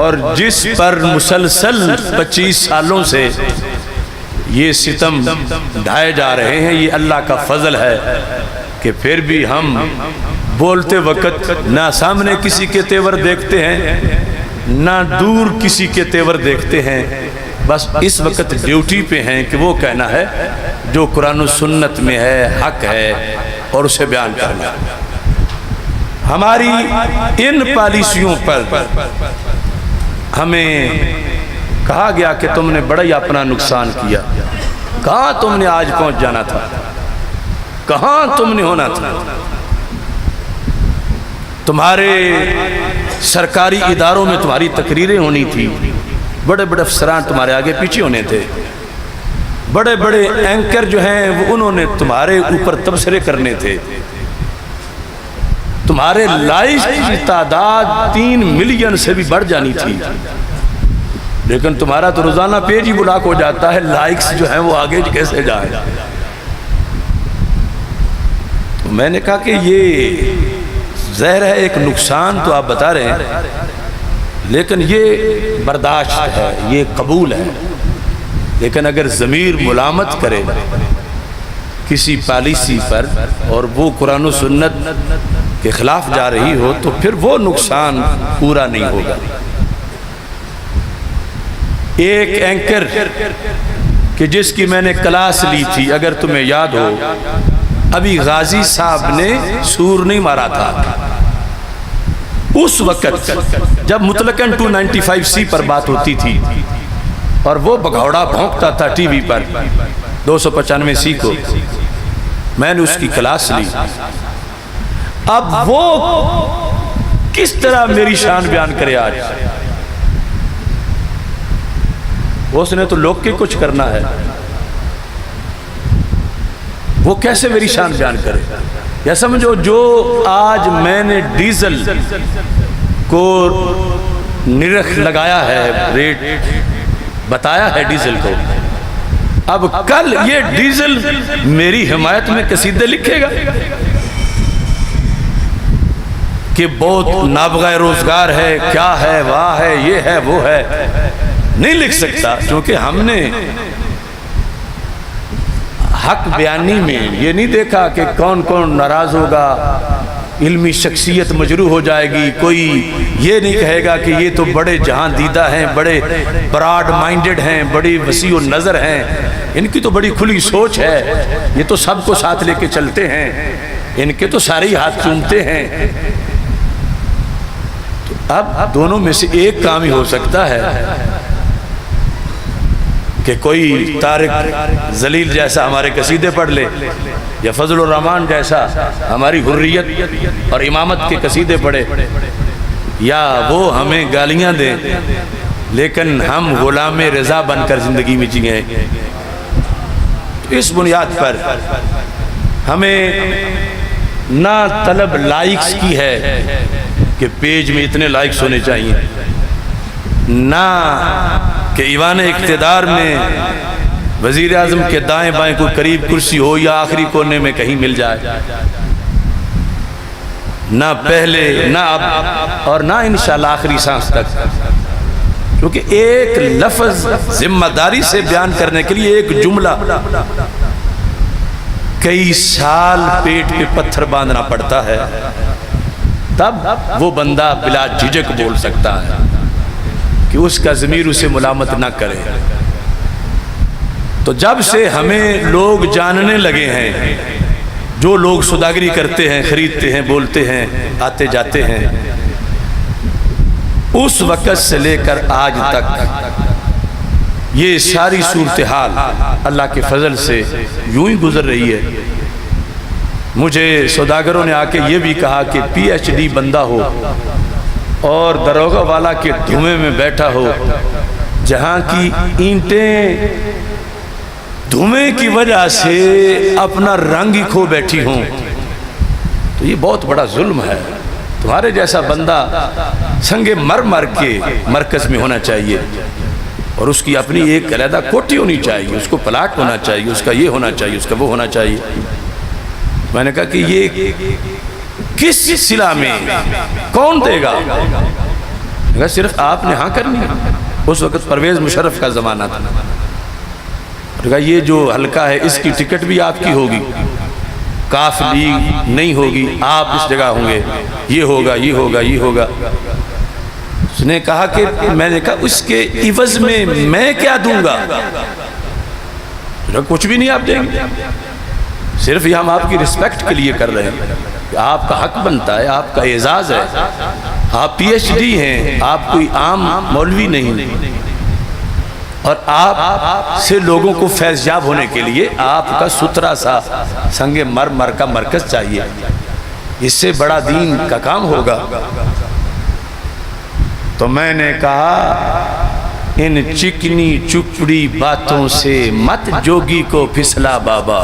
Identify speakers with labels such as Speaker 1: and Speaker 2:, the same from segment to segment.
Speaker 1: اور جس پر مسلسل 25 سالوں سے یہ ستم ڈھائے جا رہے ہیں، یہ اللہ کا فضل ہے کہ پھر بھی ہم بولتے وقت نہ سامنے کسی کے تیور دیکھتے ہیں نہ دور کسی کے تیور دیکھتے ہیں، بس اس وقت ڈیوٹی پہ ہیں کہ وہ کہنا ہے جو قرآن و سنت میں ہے، حق ہے، اور اسے بیان کرنا۔ ہماری ان پالیسیوں پر ہمیں کہا گیا کہ تم نے بڑا ہی اپنا نقصان کیا، کہاں تم نے آج پہنچ جانا تھا، کہاں تم نے ہونا تھا۔ تمہارے سرکاری اداروں میں تمہاری تقریریں ہونی تھی، بڑے بڑے افسران تمہارے آگے پیچھے ہونے تھے، بڑے بڑے اینکر جو ہیں وہ انہوں نے تمہارے اوپر تبصرے کرنے تھے، تمہارے لائق کی تعداد 3 ملین سے بھی بڑھ جانی تھی، لیکن تمہارا تو روزانہ پیج ہی بلاک ہو جاتا ہے، لائکس جو ہیں وہ آگے کیسے جائیں۔ تو میں نے کہا کہ یہ ظاہر ہے ایک نقصان تو آپ بتا رہے ہیں، لیکن یہ برداشت ہے، یہ قبول ہے، لیکن اگر ضمیر ملامت کرے کسی پالیسی پر اور وہ قرآن و سنت کے خلاف جا رہی ہو تو پھر وہ نقصان پورا نہیں ہوگا۔ ایک اینکر کہ جس کی میں نے کلاس لی تھی، اگر تمہیں یاد ہو، ابھی غازی صاحب نے سور نہیں مارا تھا، اس وقت جب مطلقاً 295C پر بات ہوتی تھی اور وہ بگھوڑا بھونکتا تھا ٹی وی پر 295C کو، میں نے اس کی کلاس لی۔ اب وہ کس طرح میری شان بیان کرے آج؟ اس نے تو لوگ کے کچھ کرنا ہے، وہ کیسے میری شان بیان کرے؟ یا سمجھو جو آج میں نے ڈیزل کو نرخ لگایا ہے، ریٹ بتایا ہے ڈیزل کو، اب کل یہ ڈیزل میری حمایت میں قصیدے لکھے گا کہ بہت نابغہ روزگار ہے، کیا ہے، واہ ہے، یہ ہے، وہ ہے، نہیں لکھ سکتا، کیونکہ ہم نے حق بیانی میں یہ نہیں دیکھا کہ کون کون ناراض ہوگا، علمی شخصیت مجروح ہو جائے گی، کوئی یہ نہیں کہے گا کہ یہ تو بڑے جہاں دیدہ ہیں، بڑے براڈ مائنڈڈ ہیں، بڑی وسیع النظر ہیں، ان کی تو بڑی کھلی سوچ ہے، یہ تو سب کو ساتھ لے کے چلتے ہیں، ان کے تو سارے ہی ہاتھ چومتے ہیں۔ تو اب دونوں میں سے ایک کام ہی ہو سکتا ہے کہ کوئی طارق ذلیل جیسا ہمارے قصیدے پڑھ لے، یا فضل الرحمن جیسا ہماری حریت اور امامت کے قصیدے پڑھے، یا وہ ہمیں گالیاں دیں لیکن ہم غلام رضا بن کر زندگی میں جیئیں۔ اس بنیاد پر ہمیں نہ طلب لائکس کی ہے کہ پیج میں اتنے لائکس ہونے چاہیے، نہ کہ ایوان اقتدار میں وزیر اعظم کے دائیں بائیں کوئی قریب کرسی ہو یا آخری کونے میں کہیں مل جائے، نہ پہلے نہ اب اور نہ انشاءاللہ آخری سانس تک، کیونکہ ایک لفظ ذمہ داری سے بیان کرنے کے لیے ایک جملہ کئی سال پیٹ پہ پتھر باندھنا پڑتا ہے، تب وہ بندہ بلا جھجک بول سکتا ہے کہ اس کا ضمیر اسے ملامت نہ کرے۔ تو جب سے ہمیں لوگ جاننے لگے ہیں، جو لوگ سوداگری کرتے ہیں، خریدتے ہیں، بولتے ہیں، آتے جاتے ہیں، اس وقت سے لے کر آج تک یہ ساری صورتحال اللہ کے فضل سے یوں ہی گزر رہی ہے۔ مجھے سوداگروں نے آ کے یہ بھی کہا کہ پی ایچ ڈی بندہ ہو اور دروغہ والا کے دھوئیں میں بیٹھا ہو، جہاں کی اینٹیں دھوئیں کی وجہ سے اپنا رنگ ہی کھو بیٹھی ہوں، تو یہ بہت بڑا ظلم ہے۔ تمہارے جیسا بندہ سنگ مر کے مرکز میں ہونا چاہیے، اور اس کی اپنی ایک علیحدہ کوٹھی ہونی چاہیے، اس کو پلاٹ ہونا چاہیے، اس کا یہ ہونا چاہیے، اس کا وہ ہونا چاہیے۔ میں نے کہا کہ یہ کس صلہ میں کون دے گا؟ کہا صرف آپ نے ہاں کرنی ہے؟ اس وقت پرویز مشرف کا زمانہ تھا۔ کہا یہ جو حلقہ ہے اس کی ٹکٹ بھی آپ کی ہوگی، کاف لیگ نہیں ہوگی، آپ اس جگہ ہوں گے، یہ ہوگا یہ ہوگا یہ ہوگا۔ اس نے کہا کہ میں نے کہا اس کے عوض میں کیا دوں گا؟ کچھ بھی نہیں آپ دیں گے، صرف یہ ہم آپ کی رسپیکٹ کے لیے کر رہے ہیں، آپ کا حق بنتا ہے، آپ کا اعزاز ہے، آپ پی ایچ ڈی ہیں، آپ کوئی عام مولوی نہیں، اور آپ سے لوگوں کو فیض یاب ہونے کے لیے آپ کا ستھرا سا سنگ مرمر کا مرکز چاہیے، اس سے بڑا دین کا کام ہوگا۔ تو میں نے کہا ان چکنی چپڑی باتوں سے مت جوگی کو پھسلا بابا،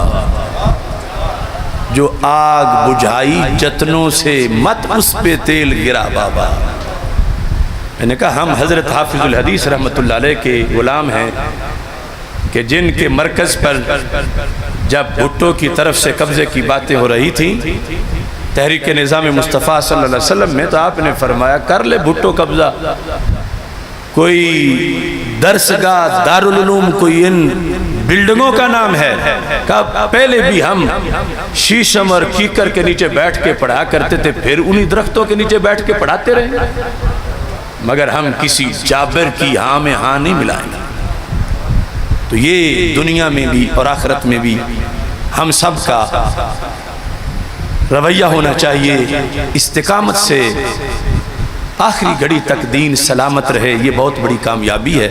Speaker 1: جو آگ بجھائی جتنوں سے مت اس پہ تیل گرا بابا۔ میں نے کہا ہم حضرت حافظ الحدیث رحمت اللہ علیہ کے غلام ہیں کہ جن کے مرکز پر جب بھٹو کی طرف سے قبضے کی باتیں ہو رہی تھیں تحریک نظام مصطفیٰ صلی اللہ علیہ وسلم میں، تو آپ نے فرمایا کر لے بھٹو قبضہ، کوئی درسگاہ دارالعلوم کوئی ان بلڈنگوں کا نام ہے؟ کہا پہلے بھی ہم شیشم اور کیکر کے نیچے بیٹھ کے پڑھا کرتے تھے، پھر انہی درختوں کے نیچے بیٹھ کے پڑھاتے رہے، مگر ہم کسی جابر کی ہاں میں ہاں نہیں ملائیں گے۔ تو یہ دنیا میں بھی اور آخرت میں بھی ہم سب کا رویہ ہونا چاہیے، استقامت سے آخری گھڑی تک دین سلامت رہے، یہ بہت بڑی کامیابی ہے۔